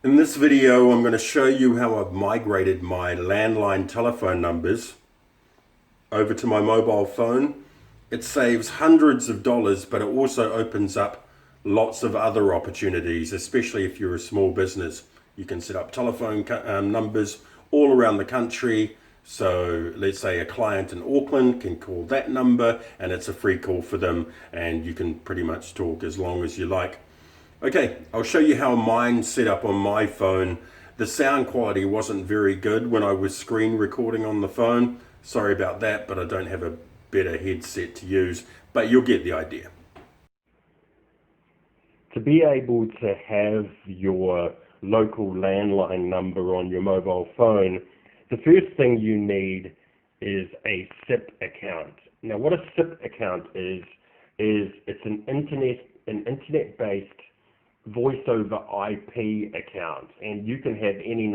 In this video, I'm going to show you how I've migrated my landline telephone numbers over to my mobile phone. It saves hundreds of dollars, but it also opens up lots of other opportunities, especially if you're a small business. You can set up telephone numbers all around the country. So let's say a client in Auckland can call that number and it's a free call for them, and you can pretty much talk as long as you like. Okay, I'll show you how mine's set up on my phone. The sound quality wasn't very good when I was screen recording on the phone. Sorry about that, but I don't have a better headset to use, but you'll get the idea. To be able to have your local landline number on your mobile phone, the first thing you need is a SIP account. Now, what a SIP account is it's an internet-based voice over IP account, and you can have any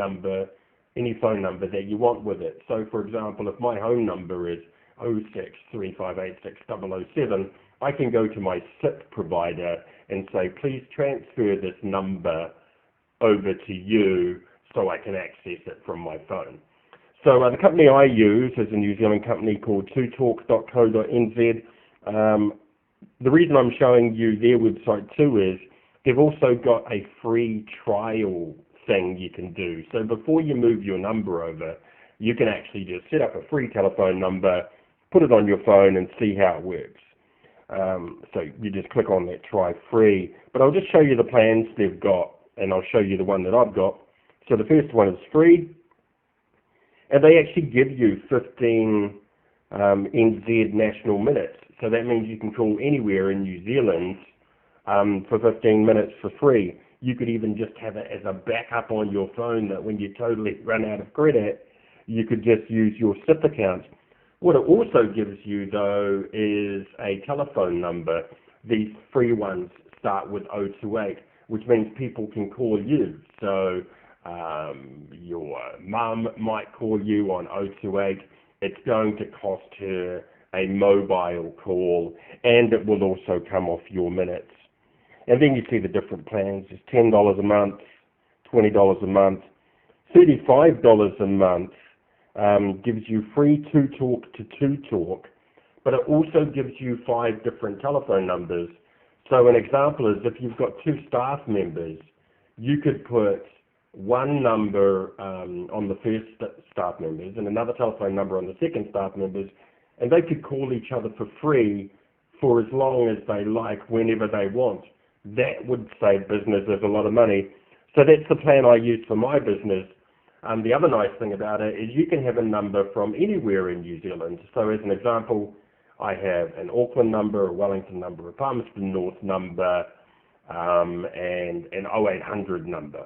phone number that you want with it. So, for example, if my home number is 0635860007, I can go to my SIP provider and say, please transfer this number over to you so I can access it from my phone. So the company I use is a New Zealand company called 2talk.co.nz. The reason I'm showing you their website too is they've also got a free trial thing you can do. So before you move your number over, you can actually just set up a free telephone number, put it on your phone and see how it works. So you just click on that try free. But I'll just show you the plans they've got, and I'll show you the one that I've got. So the first one is free, and they actually give you 15 NZ national minutes. So that means you can call anywhere in New Zealand for 15 minutes for free. You could even just have it as a backup on your phone, that when you totally run out of credit, you could just use your SIP account. What it also gives you, though, is a telephone number. These free ones start with 028, which means people can call you. So your mum might call you on 028. It's going to cost her a mobile call, and it will also come off your minutes. And then you see the different plans. It's $10 a month, $20 a month, $35 a month. Gives you free 2talk to 2talk, but it also gives you 5 different telephone numbers. So an example is if you've got 2 staff members, you could put one number on the first staff members and another telephone number on the second staff members, and they could call each other for free for as long as they like, whenever they want. That would save businesses a lot of money. So that's the plan I use for my business. The other nice thing about it is you can have a number from anywhere in New Zealand. So as an example, I have an Auckland number, a Wellington number, a Palmerston North number, and an 0800 number.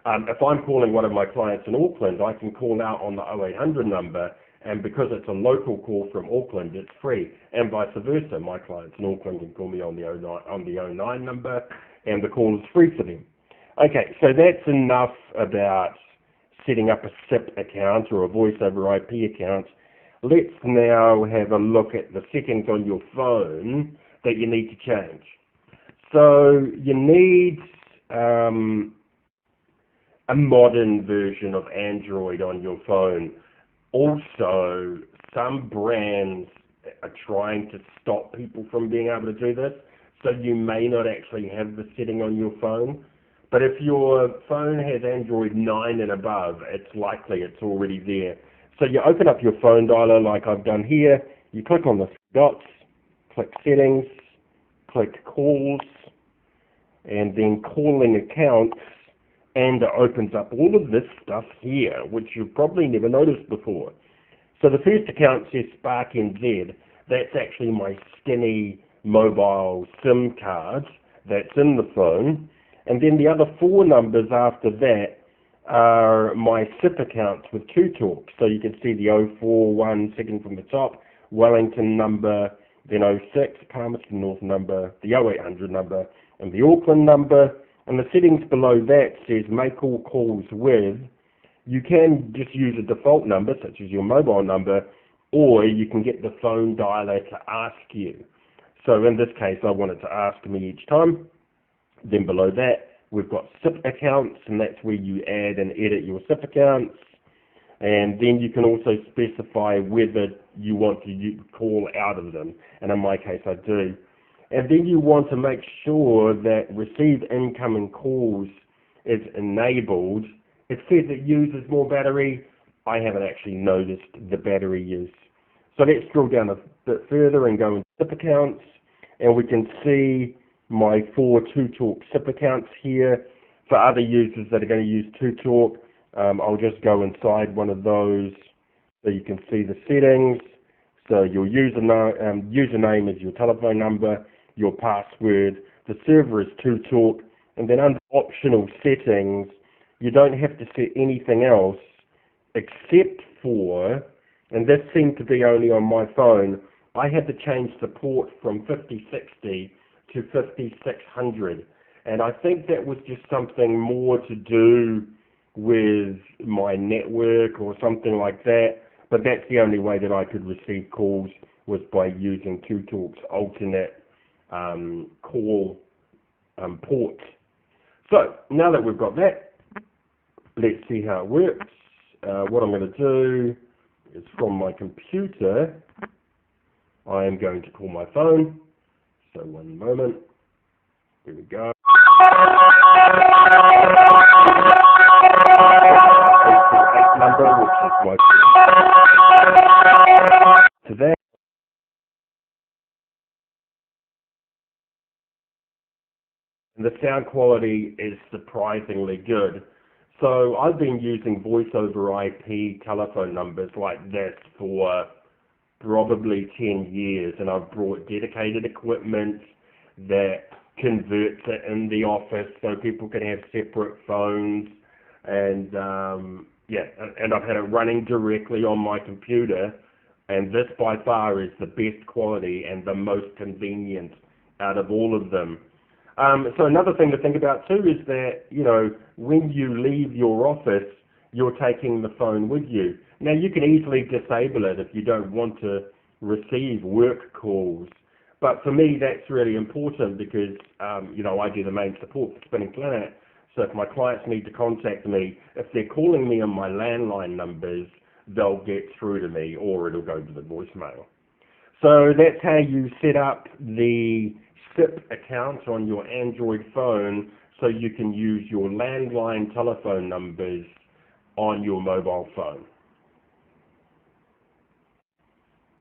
If I'm calling one of my clients in Auckland, I can call out on the 0800 number, and because it's a local call from Auckland, it's free. And vice versa, my clients in Auckland can call me on the 09 number, and the call is free for them. Okay, so that's enough about setting up a SIP account or a voice over IP account. Let's now have a look at the settings on your phone that you need to change. So you need a modern version of Android on your phone. Also, some brands are trying to stop people from being able to do this, so you may not actually have the setting on your phone. But if your phone has Android 9 and above, it's likely it's already there. So you open up your phone dialer like I've done here, you click on the dots, click settings, click calls, and then calling accounts, and it opens up all of this stuff here, which you've probably never noticed before. So the first account says Spark NZ. That's actually my skinny mobile SIM card that's in the phone. And then the other 4 numbers after that are my SIP accounts with 2talk. So you can see the 041 second from the top, Wellington number, then 06, Palmerston North number, the 0800 number, and the Auckland number. And the settings below that says make all calls with. You can just use a default number, such as your mobile number, or you can get the phone dialer to ask you. So in this case, I want it to ask me each time. Then below that, We've got SIP accounts, and that's where you add and edit your SIP accounts. And then you can also specify whether you want to call out of them. And in my case, I do. And then you want to make sure that receive incoming calls is enabled. It says it uses more battery. I haven't actually noticed the battery use. So let's scroll down a bit further and go into SIP accounts. And we can see my 4 2Talk SIP accounts here. For other users that are going to use 2Talk, I'll just go inside one of those so you can see the settings. So your username is your telephone number, your password, the server is 2Talk, and then under optional settings, you don't have to set anything else except for, and this seemed to be only on my phone, I had to change the port from 5060 to 5600, and I think that was just something more to do with my network or something like that, but that's the only way that I could receive calls was by using 2Talk's alternate call port. So now that we've got that, let's see how it works. What I'm going to do is from my computer, I am going to call my phone. So one moment. Here we go. Number, which is my to that. And the sound quality is surprisingly good. So I've been using voice over IP telephone numbers like this for probably 10 years, and I've brought dedicated equipment that converts it in the office so people can have separate phones, and and I've had it running directly on my computer, and this by far is the best quality and the most convenient out of all of them. So another thing to think about too is that, you know, when you leave your office, you're taking the phone with you. Now, you can easily disable it if you don't want to receive work calls. But for me, that's really important because, you know, I do the main support for Spinning Planet. So if my clients need to contact me, if they're calling me on my landline numbers, they'll get through to me or it'll go to the voicemail. So that's how you set up the SIP account on your Android phone so you can use your landline telephone numbers on your mobile phone.